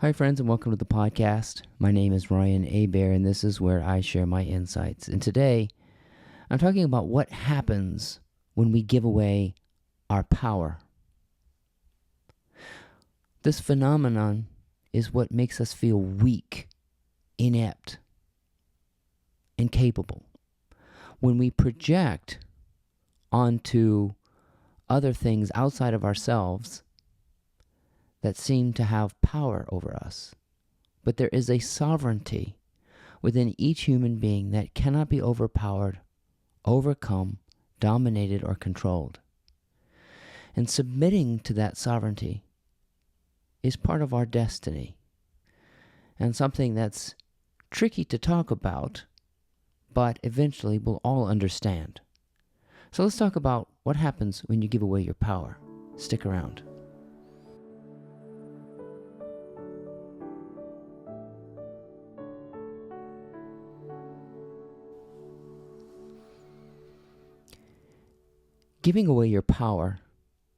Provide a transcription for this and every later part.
Hi, friends, and welcome to the podcast. My name is Ryan Abear, and this is where I share my insights. And today, I'm talking about what happens when we give away our power. This phenomenon is what makes us feel weak, inept, incapable. When we project onto other things outside of ourselves that seem to have power over us. But there is a sovereignty within each human being that cannot be overpowered, overcome, dominated, or controlled. And submitting to that sovereignty is part of our destiny, and something that's tricky to talk about, but eventually we'll all understand. So let's talk about what happens when you give away your power. Stick around. Giving away your power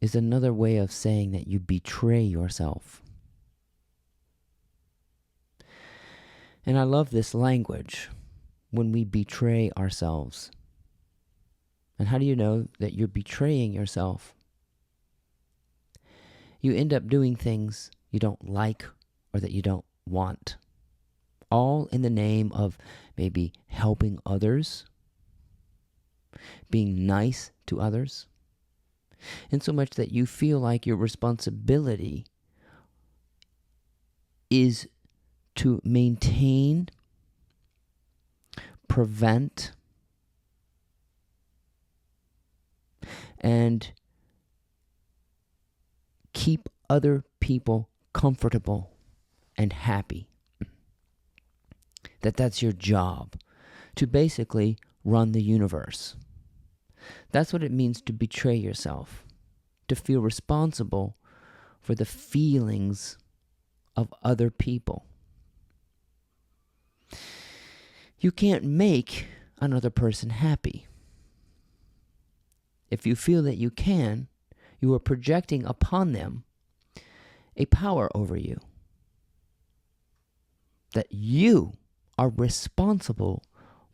is another way of saying that you betray yourself. And I love this language, when we betray ourselves. And how do you know that you're betraying yourself? You end up doing things you don't like or that you don't want, all in the name of maybe helping others, being nice to others, in so much that you feel like your responsibility is to maintain, prevent, and keep other people comfortable and happy. That's your job, to basically run the universe. That's what it means to betray yourself, to feel responsible for the feelings of other people. You can't make another person happy. If you feel that you can, you are projecting upon them a power over you. That you are responsible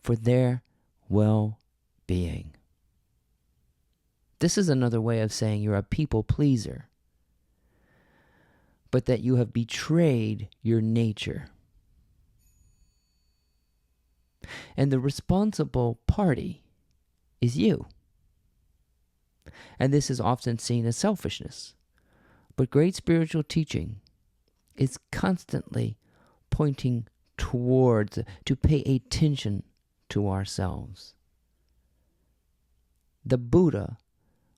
for their well-being. This is another way of saying you're a people pleaser, but that you have betrayed your nature. And the responsible party is you. And this is often seen as selfishness. But great spiritual teaching is constantly pointing towards, to pay attention to ourselves. The Buddha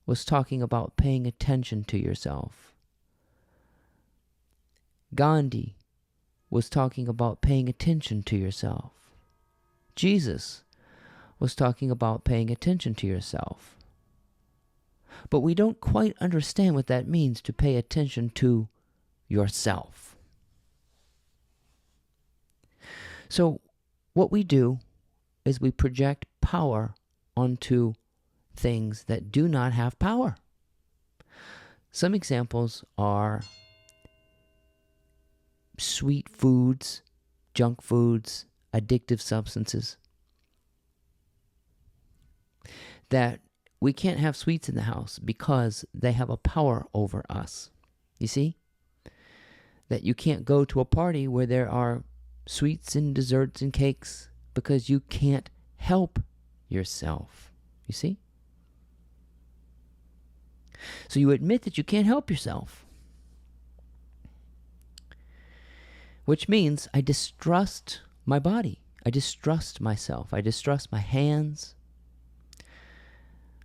was talking about paying attention to yourself. Gandhi was talking about paying attention to yourself. Jesus was talking about paying attention to yourself. But we don't quite understand what that means, to pay attention to yourself. So what we do is we project power onto things that do not have power. Some examples are sweet foods, junk foods, addictive substances. That we can't have sweets in the house because they have a power over us. You see? That you can't go to a party where there are sweets and desserts and cakes because you can't help yourself. You see? So you admit that you can't help yourself. Which means I distrust my body. I distrust myself. I distrust my hands.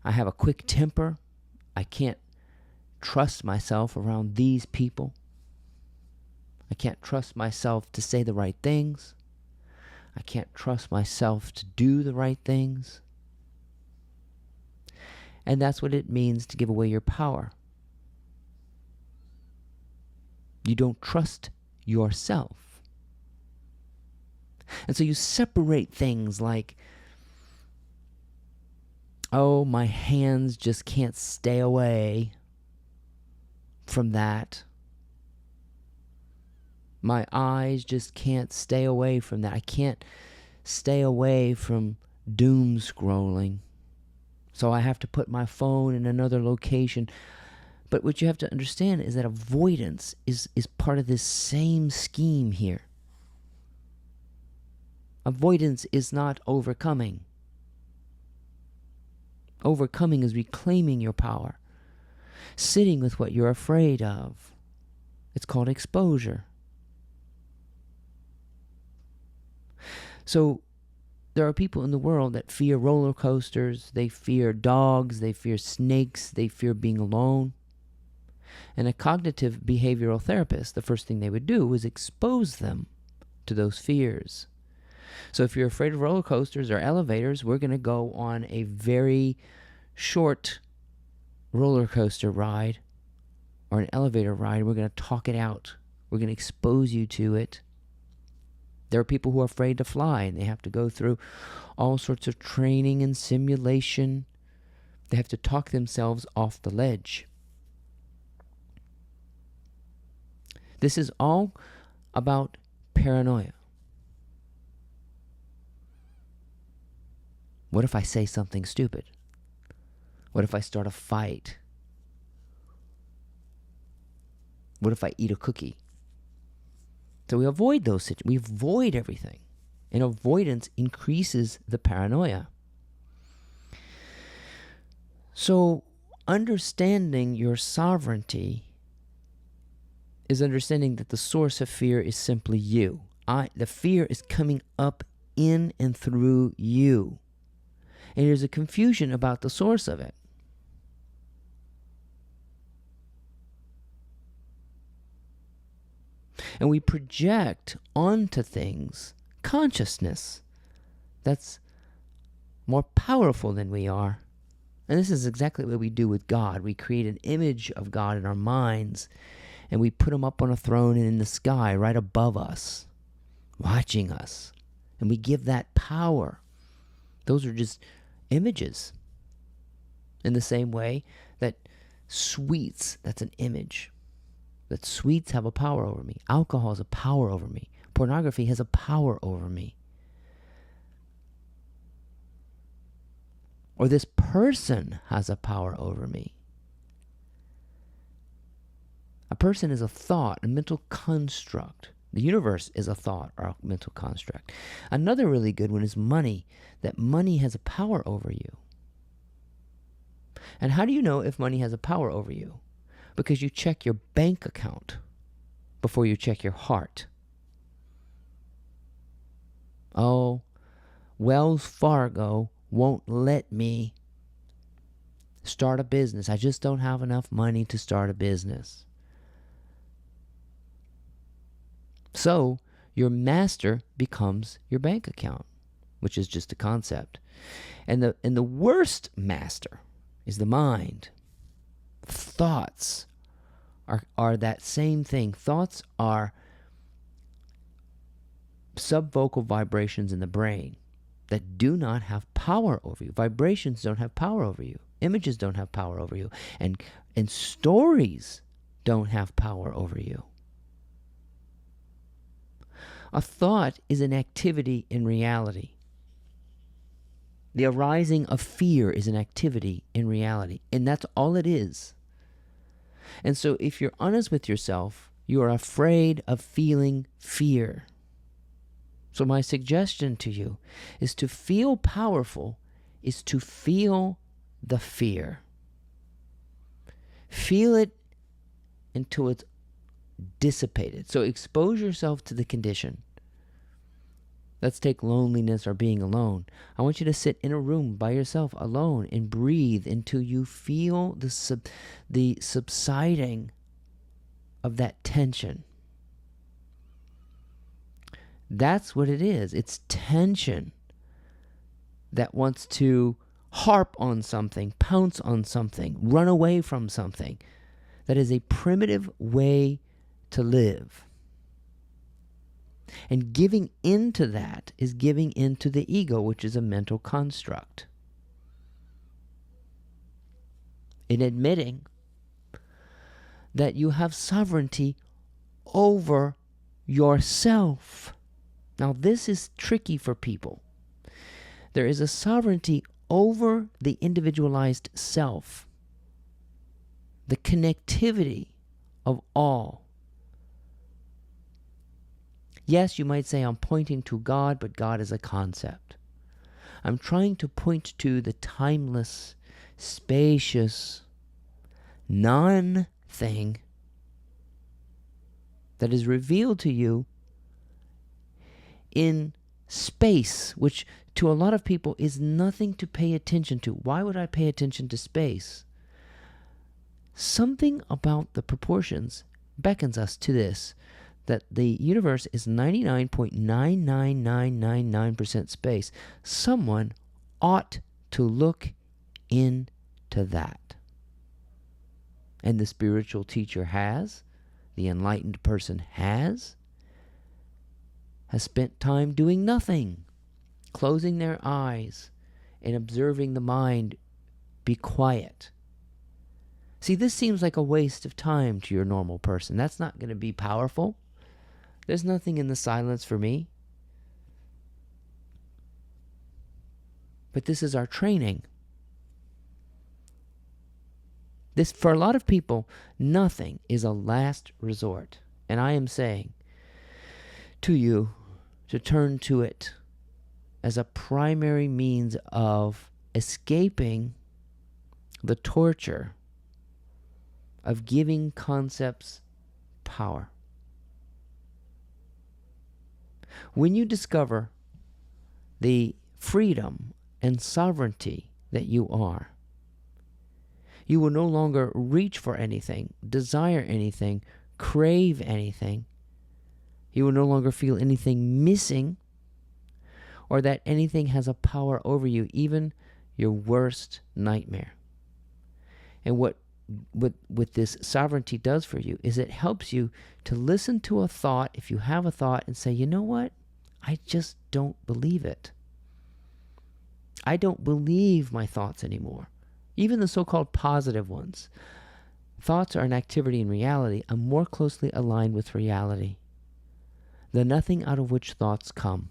I have a quick temper. I can't trust myself around these people. I can't trust myself to say the right things. I can't trust myself to do the right things. And that's what it means to give away your power. You don't trust yourself. And so you separate things like, oh, my hands just can't stay away from that. My eyes just can't stay away from that. I can't stay away from doom scrolling. So I have to put my phone in another location. But what you have to understand is that avoidance is part of this same scheme here. Avoidance is not overcoming. Overcoming is reclaiming your power. Sitting with what you're afraid of. It's called exposure. So there are people in the world that fear roller coasters, they fear dogs, they fear snakes, they fear being alone. And a cognitive behavioral therapist, the first thing they would do is expose them to those fears. So if you're afraid of roller coasters or elevators, we're going to go on a very short roller coaster ride or an elevator ride. We're going to talk it out. We're going to expose you to it. There are people who are afraid to fly, and they have to go through all sorts of training and simulation. They have to talk themselves off the ledge. This is all about paranoia. What if I say something stupid? What if I start a fight? What if I eat a cookie? So we avoid those situations. We avoid everything. And avoidance increases the paranoia. So understanding your sovereignty is understanding that the source of fear is simply you. The fear is coming up in and through you. And there's a confusion about the source of it. And we project onto things consciousness that's more powerful than we are. And this is exactly what we do with God. We create an image of God in our minds, and we put him up on a throne and in the sky right above us, watching us. And we give that power. Those are just images. In the same way that sweets, that's an image. That sweets have a power over me. Alcohol has a power over me. Pornography has a power over me. Or this person has a power over me. A person is a thought, a mental construct. The universe is a thought or a mental construct. Another really good one is money. That money has a power over you. And how do you know if money has a power over you? Because you check your bank account before you check your heart. Oh, Wells Fargo won't let me start a business. I just don't have enough money to start a business. So your master becomes your bank account, which is just a concept. And the worst master is the mind. Thoughts are that same thing. Thoughts are subvocal vibrations in the brain that do not have power over you. Vibrations don't have power over you. Images don't have power over you. And stories don't have power over you. A thought is an activity in reality. The arising of fear is an activity in reality. And that's all it is. And so if you're honest with yourself, you are afraid of feeling fear. So my suggestion to you is to feel powerful is to feel the fear. Feel it until it's dissipated. So expose yourself to the condition. Let's take loneliness or being alone. I want you to sit in a room by yourself alone and breathe until you feel the subsiding of that tension. That's what it is. It's tension that wants to harp on something, pounce on something, run away from something. That is a primitive way to live. And giving into that is giving into the ego, which is a mental construct. In admitting that you have sovereignty over yourself. Now, this is tricky for people. There is a sovereignty over the individualized self, the connectivity of all. Yes, you might say I'm pointing to God, but God is a concept. I'm trying to point to the timeless, spacious, non-thing that is revealed to you in space, which to a lot of people is nothing to pay attention to. Why would I pay attention to space? Something about the proportions beckons us to this, that the universe is 99.99999% space. Someone ought to look into that. And the spiritual teacher has, the enlightened person has spent time doing nothing, closing their eyes and observing the mind be quiet. See, this seems like a waste of time to your normal person. That's not going to be powerful. There's nothing in the silence for me. But this is our training. This, for a lot of people, nothing is a last resort. And I am saying to you to turn to it as a primary means of escaping the torture of giving concepts power. When you discover the freedom and sovereignty that you are, you will no longer reach for anything, desire anything, crave anything. You will no longer feel anything missing, or that anything has a power over you, even your worst nightmare. And what this sovereignty does for you is it helps you to listen to a thought, if you have a thought, and say, you know what? I just don't believe it. I don't believe my thoughts anymore. Even the so-called positive ones. Thoughts are an activity in reality, are more closely aligned with reality. The nothing out of which thoughts come.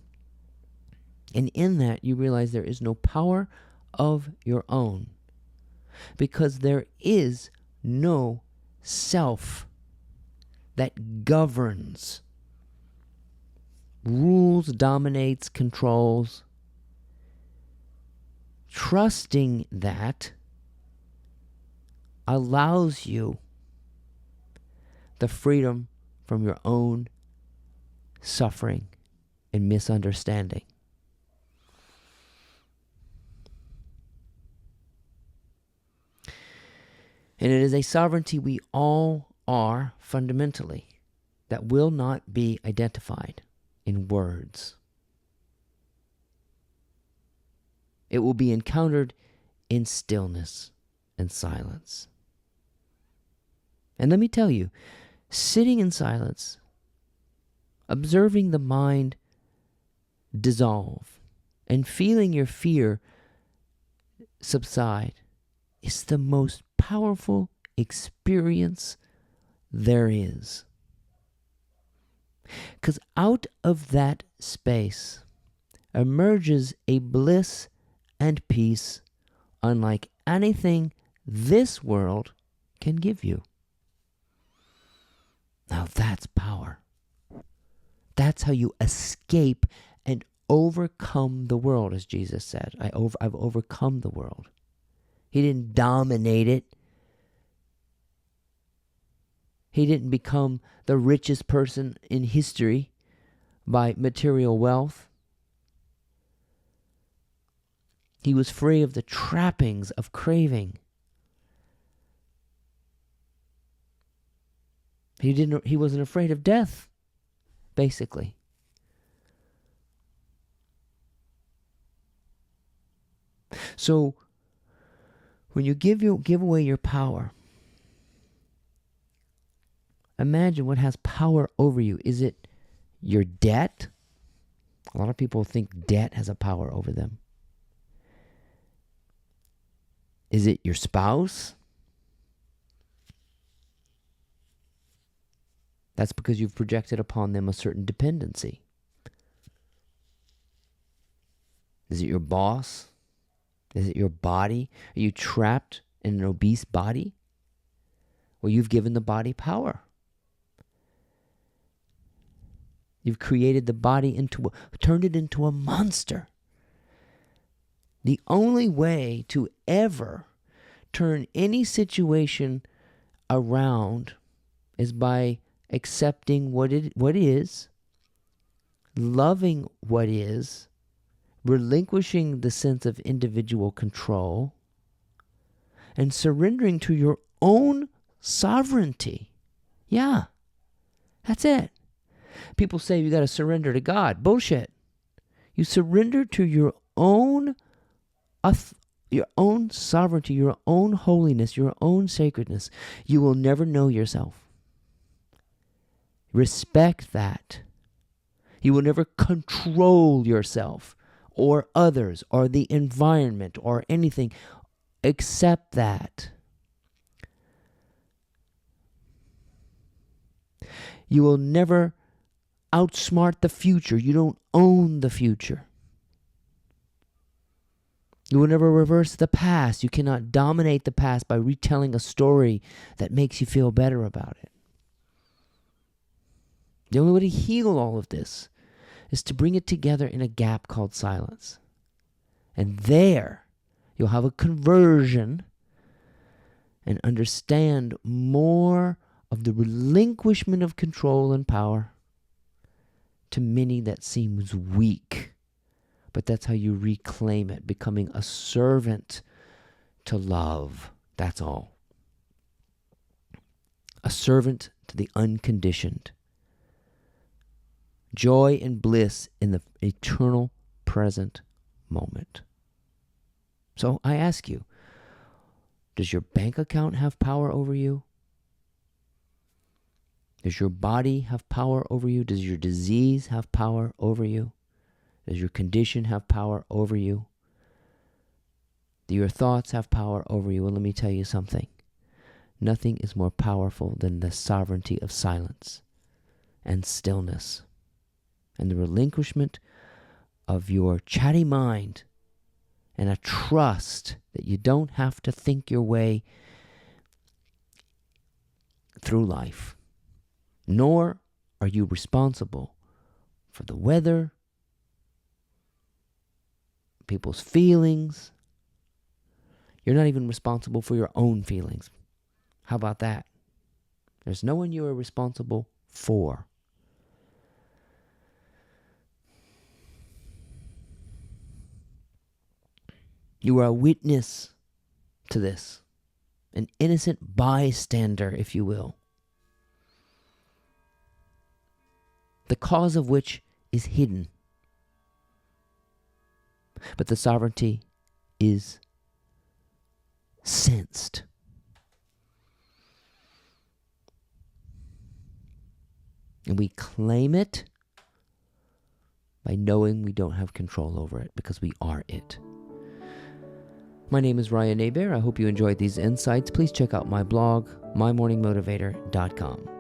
And in that, you realize there is no power of your own, because there is no self that governs, rules, dominates, controls. Trusting that allows you the freedom from your own suffering and misunderstanding. And it is a sovereignty we all are fundamentally that will not be identified in words. It will be encountered in stillness and silence. And let me tell you, sitting in silence, observing the mind dissolve, and feeling your fear subside is the most powerful experience there is. Because out of that space emerges a bliss and peace unlike anything this world can give you. Now that's power. That's how you escape and overcome the world, as Jesus said. I've overcome the world. He didn't dominate it. He didn't become the richest person in history by material wealth. He was free of the trappings of craving. He wasn't afraid of death, basically. So when you give away your power, imagine what has power over you. Is it your debt? A lot of people think debt has a power over them. Is it your spouse? That's because you've projected upon them a certain dependency. Is it your boss? Is it your body? Are you trapped in an obese body? Well, you've given the body power. You've created the body turned it into a monster. The only way to ever turn any situation around is by accepting what is, loving what is, relinquishing the sense of individual control, and surrendering to your own sovereignty. Yeah, that's it. People say you got to surrender to God. Bullshit. You surrender to your own sovereignty, your own holiness, your own sacredness. You will never know yourself. Respect that. You will never control yourself or others or the environment or anything. Accept that. You will never outsmart the future. You don't own the future. You will never reverse the past. You cannot dominate the past by retelling a story that makes you feel better about it. The only way to heal all of this is to bring it together in a gap called silence. And there, you'll have a conversion and understand more of the relinquishment of control and power. To many, that seems weak. But that's how you reclaim it, becoming a servant to love. That's all. A servant to the unconditioned. Joy and bliss in the eternal present moment. So I ask you, does your bank account have power over you? Does your body have power over you? Does your disease have power over you? Does your condition have power over you? Do your thoughts have power over you? Well, let me tell you something. Nothing is more powerful than the sovereignty of silence and stillness and the relinquishment of your chatty mind and a trust that you don't have to think your way through life. Nor are you responsible for the weather, people's feelings. You're not even responsible for your own feelings. How about that? There's no one you are responsible for. You are a witness to this, an innocent bystander, if you will. The cause of which is hidden. But the sovereignty is sensed. And we claim it by knowing we don't have control over it because we are it. My name is Ryan Hebert. I hope you enjoyed these insights. Please check out my blog, mymorningmotivator.com.